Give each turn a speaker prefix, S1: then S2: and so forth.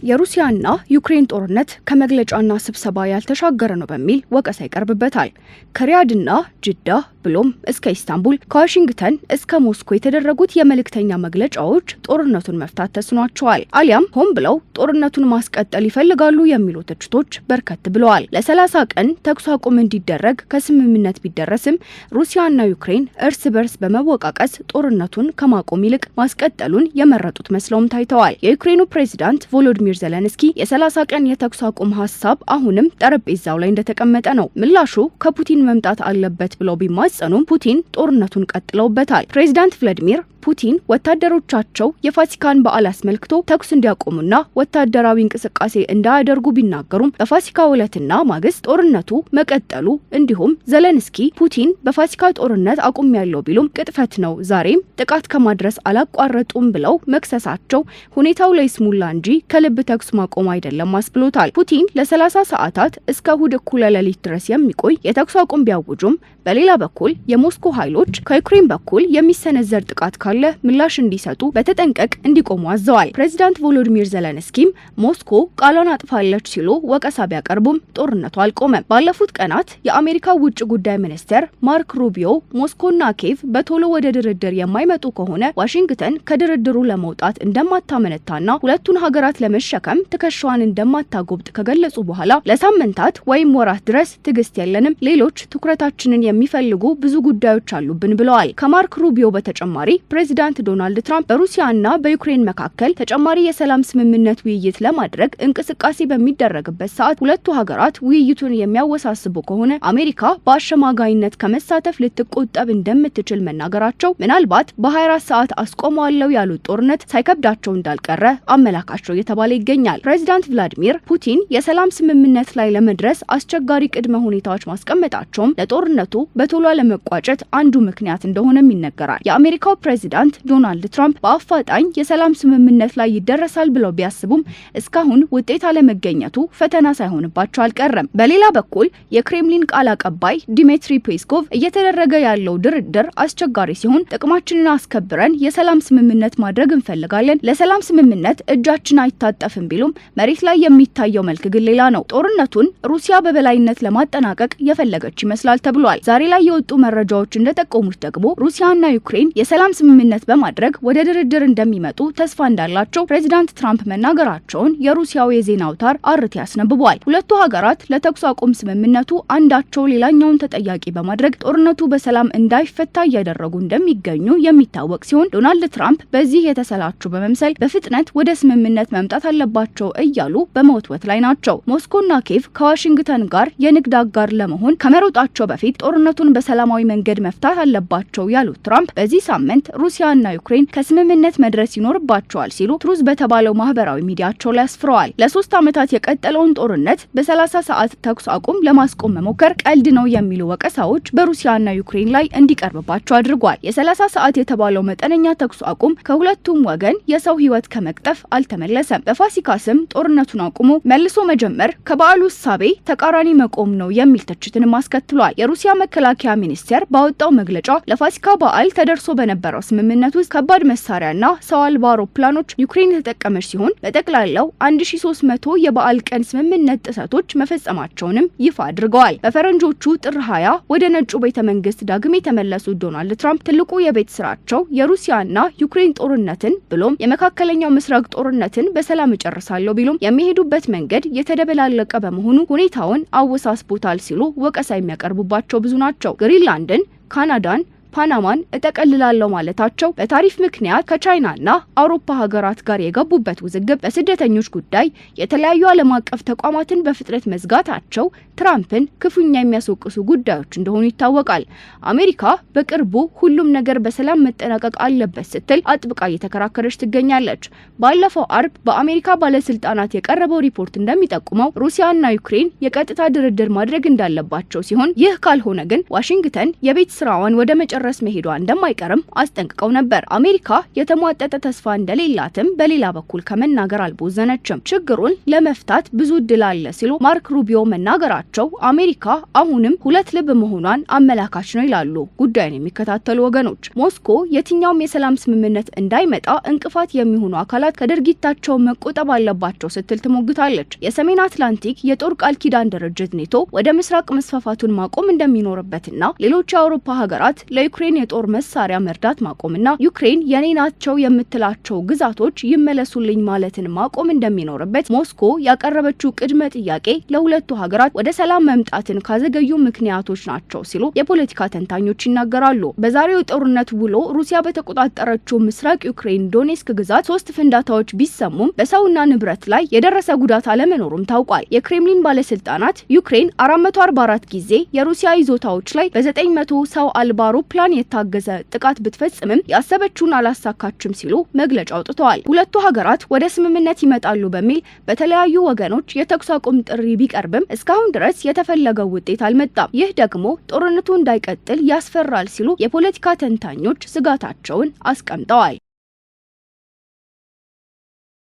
S1: የሩሲያና ዩክሬን ጦርነት ከመግለጫና ስብሰባ ያልተሻገረ ነው በሚል ወቀሳ ይቀርብበታል። ከሪያድና ጅዳ ብሎም እስከ ኢስታንቡል ከዋሽንግተን እስከ ሞስኮ የተደረጉት የመልእክተኛ መግለጫዎች ጦርነቱን መፍታት ተስኗቸዋል፣ አሊያም ሆን ብለው ጦርነቱን ማስቀጠል ይፈልጋሉ የሚሉ ትችቶች በርከት ብለዋል። ለ30 ቀን ተኩስ አቁም እንዲደረግ ከስምምነት ቢደረስም ሩሲያና ዩክሬን እርስ በርስ በመወቃቀስ ጦርነቱን ከማቆም ይልቅ ማስቀጠሉን የመረጡት መስለውም ታይተዋል። የዩክሬኑ ፕሬዝዳንት ቮሎዲሚር ዜሌንስኪ የ30 ቀን የተኩስ አቁም ሀሳብ አሁንም ጠረጴዛው ላይ እንደተቀመጠ ነው። ምላሹ ከፑቲን መምጣት አለበት ብለው ቢማጸኑም ፑቲን ጦርነቱን ቀጥለውበታል። ፕሬዝዳንት ቭላዲሚር ፑቲን ወታደሮቻቸው የፋሲካን በዓል አስመልክቶ ተኩስ እንዲያቆሙና ወታደራዊ እንቅስቃሴ እንዳያደርጉ ቢናገሩም በፋሲካ ዕለትና ማግስት ጦርነቱ መቀጠሉ እንዲሁም ዜሌንስኪ ፑቲን በፋሲካ ጦርነት አቁሜያለሁ ቢሉም ቅጥፈት ነው፣ ዛሬም ጥቃት ከማድረስ አላቋረጡም ብለው መክሰሳቸው ሁኔታው ለይስሙላ እንጂ ከልብ ተኩስ ማቆም አይደለም አስብሎታል። ፑቲን ለ30 ሰዓታት እስከ እሁድ እኩለ ሌሊት ድረስ የሚቆይ የተኩስ አቁም ቢያውጁም በሌላ በኩል የሞስኮ ኃይሎች ከዩክሬን በኩል የሚሰነዘር ጥቃት ካለ ምላሽ እንዲሰጡ በተጠንቀቅ እንዲቆሙ አዘዋል። ፕሬዝዳንት ቮሎዲሚር ዜሌንስኪም ሞስኮ ቃሏን አጥፋለች ሲሉ ወቀሳ ቢያቀርቡም ጦርነቱ አልቆመም። ባለፉት ቀናት የአሜሪካ ውጭ ጉዳይ ሚኒስትር ማርክ ሩቢዮ ሞስኮና ኬቭ በቶሎ ወደ ድርድር የማይመጡ ከሆነ ዋሽንግተን ከድርድሩ ለመውጣት እንደማታመነታና ሁለቱን ሀገራት ለመሸከም ትከሻዋን እንደማታጎብጥ ከገለጹ በኋላ ለሳምንታት ወይም ወራት ድረስ ትዕግስት የለንም፣ ሌሎች ትኩረታችንን የሚፈልጉ ብዙ ጉዳዮች አሉብን ብለዋል። ከማርክ ሩቢዮ በተጨማሪ ፕሬዚዳንት ዶናልድ ትራምፕ በሩሲያና በዩክሬን መካከል ተጨማሪ የሰላም ስምምነት ውይይት ለማድረግ እንቅስቃሴ በሚደረግበት ሰዓት ሁለቱ ሀገራት ውይይቱን የሚያወሳስቡ ከሆነ አሜሪካ በአሸማጋይነት ከመሳተፍ ልትቆጠብ እንደምትችል መናገራቸው ምናልባት በ24 ሰዓት አስቆመዋለሁ ያሉት ጦርነት ሳይከብዳቸው እንዳልቀረ አመላካቸው እየተባለ ይገኛል። ፕሬዚዳንት ቭላዲሚር ፑቲን የሰላም ስምምነት ላይ ለመድረስ አስቸጋሪ ቅድመ ሁኔታዎች ማስቀመጣቸውም ለጦርነቱ በቶሎ ለመቋጨት አንዱ ምክንያት እንደሆነም ይነገራል። የአሜሪካው ፕሬዚዳንት ዶናልድ ትራምፕ በአፋጣኝ የሰላም ስምምነት ላይ ይደረሳል ብለው ቢያስቡም እስካሁን ውጤት አለመገኘቱ ፈተና ሳይሆንባቸው አልቀረም። በሌላ በኩል የክሬምሊን ቃል አቀባይ ዲሚትሪ ፔስኮቭ እየተደረገ ያለው ድርድር አስቸጋሪ ሲሆን ጥቅማችንን አስከብረን የሰላም ስምምነት ማድረግ እንፈልጋለን፣ ለሰላም ስምምነት እጃችን አይታጠፍም ቢሉም መሬት ላይ የሚታየው መልክ ግን ሌላ ነው። ጦርነቱን ሩሲያ በበላይነት ለማጠናቀቅ የፈለገች ይመስላል ተብሏል። ዛሬ ላይ የወጡ መረጃዎች እንደጠቆሙት ደግሞ ሩሲያና ዩክሬን የሰላም ስምምነት በማድረግ ወደ ድርድር እንደሚመጡ ተስፋ እንዳላቸው ፕሬዚዳንት ትራምፕ መናገራቸውን የሩሲያው የዜና አውታር አርቲ አስነብቧል። ሁለቱ ሀገራት ለተኩስ አቁም ስምምነቱ አንዳቸው ሌላኛውን ተጠያቂ በማድረግ ጦርነቱ በሰላም እንዳይፈታ እያደረጉ እንደሚገኙ የሚታወቅ ሲሆን ዶናልድ ትራምፕ በዚህ የተሰላቹ በመምሰል በፍጥነት ወደ ስምምነት መምጣት አለባቸው እያሉ በመወትወት ላይ ናቸው። ሞስኮና ኬቭ ከዋሽንግተን ጋር የንግድ አጋር ለመሆን ከመሮጣቸው በፊት ጦርነቱን በሰላማዊ መንገድ መፍታት አለባቸው ያሉት ትራምፕ በዚህ ሳምንት ሩሲያና ዩክሬን ከስምምነት መድረስ ይኖርባቸዋል ሲሉ ትሩዝ በተባለው ማህበራዊ ሚዲያቸው ላይ አስፍረዋል። ለ3 ዓመታት የቀጠለውን ጦርነት በ30 ሰዓት ተኩስ አቁም ለማስቆም መሞከር ቀልድ ነው የሚሉ ወቀሳዎች በሩሲያና ዩክሬን ላይ እንዲቀርብባቸው አድርጓል። የ30 ሰዓት የተባለው መጠነኛ ተኩስ አቁም ከሁለቱም ወገን የሰው ሕይወት ከመቅጠፍ አልተመለሰም። በፋሲካ ስም ጦርነቱን አቁሞ መልሶ መጀመር ከበዓሉ እሳቤ ተቃራኒ መቆም ነው የሚል ትችትንም አስከትሏል። የሩሲያ መከላከያ ሚኒስቴር ባወጣው መግለጫ ለፋሲካ በዓል ተደርሶ በነበረው ስምምነት ውስጥ ከባድ መሳሪያና ሰው አልባ አውሮፕላኖች ዩክሬን የተጠቀመች ሲሆን በጠቅላላው 1300 የበዓል ቀን ስምምነት ጥሰቶች መፈጸማቸውንም ይፋ አድርገዋል። በፈረንጆቹ ጥር 20 ወደ ነጩ ቤተ መንግስት ዳግም የተመለሱት ዶናልድ ትራምፕ ትልቁ የቤት ስራቸው የሩሲያና ዩክሬን ጦርነትን ብሎም የመካከለኛው ምስራቅ ጦርነትን በሰላም እጨርሳለሁ ቢሉም የሚሄዱበት መንገድ የተደበላለቀ በመሆኑ ሁኔታውን አወሳስቦታል ሲሉ ወቀሳ የሚያቀርቡባቸው ብዙ ናቸው። ግሪንላንድን፣ ካናዳን፣ ፓናማን እጠቀልላለሁ ማለታቸው በታሪፍ ምክንያት ከቻይናና አውሮፓ ሀገራት ጋር የገቡበት ውዝግብ፣ በስደተኞች ጉዳይ የተለያዩ ዓለም አቀፍ ተቋማትን በፍጥነት መዝጋታቸው ትራምፕን ክፉኛ የሚያስወቅሱ ጉዳዮች እንደሆኑ ይታወቃል። አሜሪካ በቅርቡ ሁሉም ነገር በሰላም መጠናቀቅ አለበት ስትል አጥብቃ እየተከራከረች ትገኛለች። ባለፈው አርብ በአሜሪካ ባለስልጣናት የቀረበው ሪፖርት እንደሚጠቁመው ሩሲያና ዩክሬን የቀጥታ ድርድር ማድረግ እንዳለባቸው ሲሆን ይህ ካልሆነ ግን ዋሽንግተን የቤት ስራዋን ወደ መጨረስ መሄዷ እንደማይቀርም አስጠንቅቀው ነበር። አሜሪካ የተሟጠጠ ተስፋ እንደሌላትም በሌላ በኩል ከመናገር አልቦዘነችም። ችግሩን ለመፍታት ብዙ እድል አለ ሲሉ ማርክ ሩቢዮ መናገራቸው አሜሪካ አሁንም ሁለት ልብ መሆኗን አመላካች ነው ይላሉ ጉዳዩን የሚከታተሉ ወገኖች። ሞስኮ የትኛውም የሰላም ስምምነት እንዳይመጣ እንቅፋት የሚሆኑ አካላት ከድርጊታቸው መቆጠብ አለባቸው ስትል ትሞግታለች። የሰሜን አትላንቲክ የጦር ቃል ኪዳን ድርጅት ኔቶ ወደ ምስራቅ መስፋፋቱን ማቆም እንደሚኖርበትና ሌሎች የአውሮፓ ሀገራት ለዩክሬን የጦር መሳሪያ መርዳት ማቆምና ዩክሬን የኔ ናቸው የምትላቸው ግዛቶች ይመለሱልኝ ማለትን ማቆም እንደሚኖርበት ሞስኮ ያቀረበችው ቅድመ ጥያቄ ለሁለቱ ሀገራት ወደ ሰላም መምጣትን ካዘገዩ ምክንያቶች ናቸው ሲሉ የፖለቲካ ተንታኞች ይናገራሉ። በዛሬው ጦርነት ውሎ ሩሲያ በተቆጣጠረችው ምስራቅ ዩክሬን ዶኔስክ ግዛት 3 ፍንዳታዎች ቢሰሙም በሰውና ንብረት ላይ የደረሰ ጉዳት አለመኖሩም ታውቋል። የክሬምሊን ባለስልጣናት ዩክሬን 444 ጊዜ የሩሲያ ይዞታዎች ላይ በ900 ሰው አልባ አውሮፕላን የታገዘ ጥቃት ብትፈጽምም ያሰበችውን አላሳካችም ሲሉ መግለጫ አውጥተዋል። ሁለቱ ሀገራት ወደ ስምምነት ይመጣሉ በሚል በተለያዩ ወገኖች የተኩስ አቁም ጥሪ ቢቀርብም እስካሁን ድረስ የተፈለገው ውጤት አልመጣም። ይህ ደግሞ ጦርነቱ እንዳይቀጥል ያስፈራል ሲሉ የፖለቲካ ተንታኞች ስጋታቸውን አስቀምጠዋል።